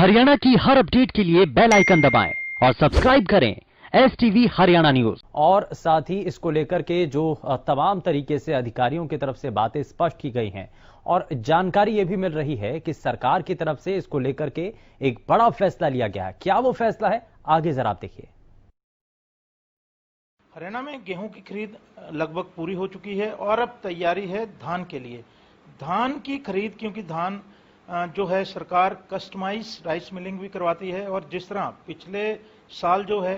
हरियाणा की हर अपडेट के लिए बेल आइकन दबाएं और सब्सक्राइब करें STV हरियाणा न्यूज। और साथ ही इसको लेकर के जो तमाम तरीके से अधिकारियों की तरफ से बातें स्पष्ट की गई हैं और जानकारी यह भी मिल रही है कि सरकार की तरफ से इसको लेकर के एक बड़ा फैसला लिया गया है। क्या वो फैसला है, आगे जरा आप देखिए। हरियाणा में गेहूं की खरीद लगभग पूरी हो चुकी है और अब तैयारी है धान के लिए। धान की खरीद, क्योंकि धान जो है सरकार कस्टमाइज राइस मिलिंग भी करवाती है और जिस तरह पिछले साल जो है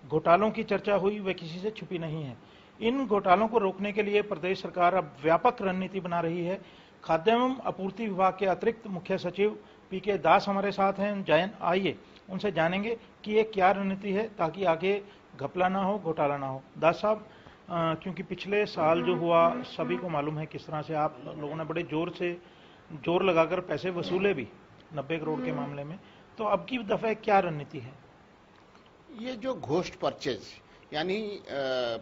घोटालों की चर्चा हुई वह किसी से छुपी नहीं है। इन घोटालों को रोकने के लिए प्रदेश सरकार अब व्यापक रणनीति बना रही है। खाद्य एवं आपूर्ति विभाग के अतिरिक्त मुख्य सचिव PK दास हमारे साथ हैं। आइए उनसे जानेंगे कि ये क्या रणनीति है ताकि आगे घपला ना हो, घोटाला ना हो। दास साहब, क्योंकि पिछले साल जो हुआ सभी को मालूम है किस तरह से आप लोगों ने बड़े जोर लगाकर पैसे वसूले भी 90 करोड़ के मामले में, तो अब की दफे क्या रणनीति है? ये जो घोस्ट परचेज यानी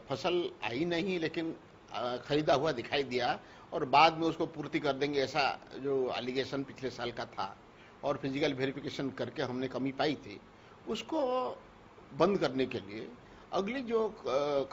फसल आई नहीं लेकिन खरीदा हुआ दिखाई दिया और बाद में उसको पूर्ति कर देंगे, ऐसा जो एलिगेशन पिछले साल का था और फिजिकल वेरिफिकेशन करके हमने कमी पाई थी, उसको बंद करने के लिए अगली जो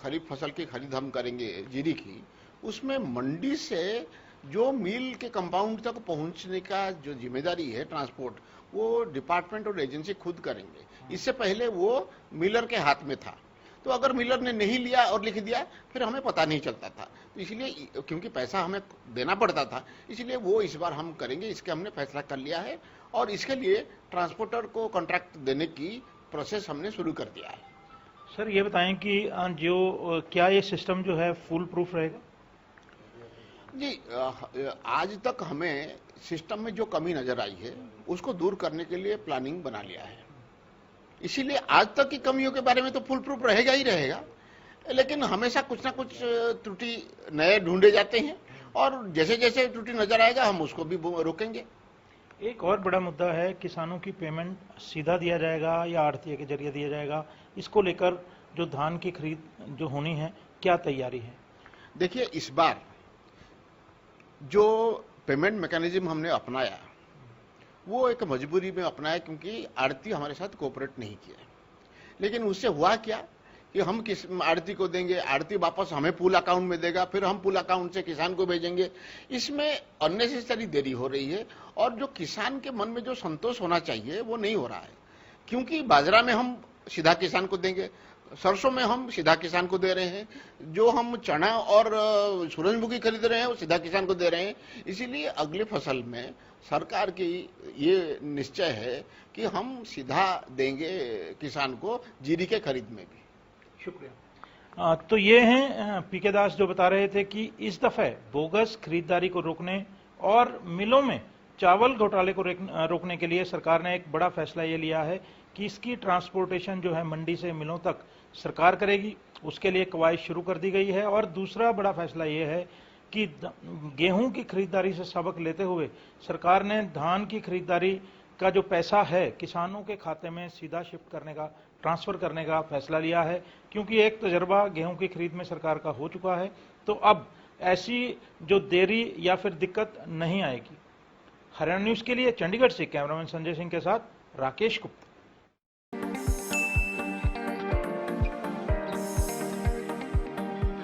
खरीफ फसल की खरीद हम करेंगे जीरी की, उसमें मंडी से जो मिल के कंपाउंड तक पहुंचने का जो जिम्मेदारी है ट्रांसपोर्ट, वो डिपार्टमेंट और एजेंसी खुद करेंगे। इससे पहले वो मिलर के हाथ में था, तो अगर मिलर ने नहीं लिया और लिख दिया फिर हमें पता नहीं चलता था। तो इसलिए क्योंकि पैसा हमें देना पड़ता था, इसलिए वो इस बार हम करेंगे, इसके हमने फैसला कर लिया है और इसके लिए ट्रांसपोर्टर को कॉन्ट्रैक्ट देने की प्रोसेस हमने शुरू कर दिया है। सर, ये बताएं कि क्या ये सिस्टम जो है फुल प्रूफ रहेगा? जी, आज तक हमें सिस्टम में जो कमी नजर आई है उसको दूर करने के लिए प्लानिंग बना लिया है। इसीलिए आज तक की कमियों के बारे में तो फुल प्रूफ रहेगा ही रहेगा, लेकिन हमेशा कुछ ना कुछ त्रुटि नए ढूंढे जाते हैं और जैसे जैसे त्रुटि नजर आएगा हम उसको भी रोकेंगे। एक और बड़ा मुद्दा है, किसानों की पेमेंट सीधा दिया जाएगा या आढ़तिया के जरिए दिया जाएगा? इसको लेकर जो धान की खरीद जो होनी है, क्या तैयारी है? देखिए, इस बार जो पेमेंट मैकेनिज्म हमने अपनाया वो एक मजबूरी में अपनाया, क्योंकि आड़ती हमारे साथ कोऑपरेट नहीं किया। लेकिन उससे हुआ क्या कि हम किस आड़ती को देंगे, आड़ती वापस हमें पूल अकाउंट में देगा, फिर हम पूल अकाउंट से किसान को भेजेंगे। इसमें अननेसेसरी देरी हो रही है और जो किसान के मन में जो संतोष होना चाहिए वो नहीं हो रहा है। क्योंकि बाजरा में हम सीधा किसान को देंगे, सरसों में हम सीधा किसान को दे रहे हैं, जो हम चना और सूरजमुखी खरीद रहे हैं वो सीधा किसान को दे रहे हैं। इसीलिए अगली फसल में सरकार की ये निश्चय है कि हम सीधा देंगे किसान को जीरी के खरीद में भी। शुक्रिया। तो ये हैं PK दास जो बता रहे थे कि इस दफे बोगस खरीदारी को रोकने और मिलों में चावल घोटाले को रोकने के लिए सरकार ने एक बड़ा फैसला ये लिया है कि इसकी ट्रांसपोर्टेशन जो है मंडी से मिलों तक सरकार करेगी। उसके लिए कवायद शुरू कर दी गई है। और दूसरा बड़ा फैसला ये है कि गेहूं की खरीदारी से सबक लेते हुए सरकार ने धान की खरीदारी का जो पैसा है किसानों के खाते में सीधा शिफ्ट करने का, ट्रांसफर करने का फैसला लिया है। क्योंकि एक तजर्बा गेहूं की खरीद में सरकार का हो चुका है, तो अब ऐसी जो देरी या फिर दिक्कत नहीं आएगी। हरियाणा न्यूज के लिए चंडीगढ़ से कैमरामैन संजय सिंह के साथ राकेश गुप्ता।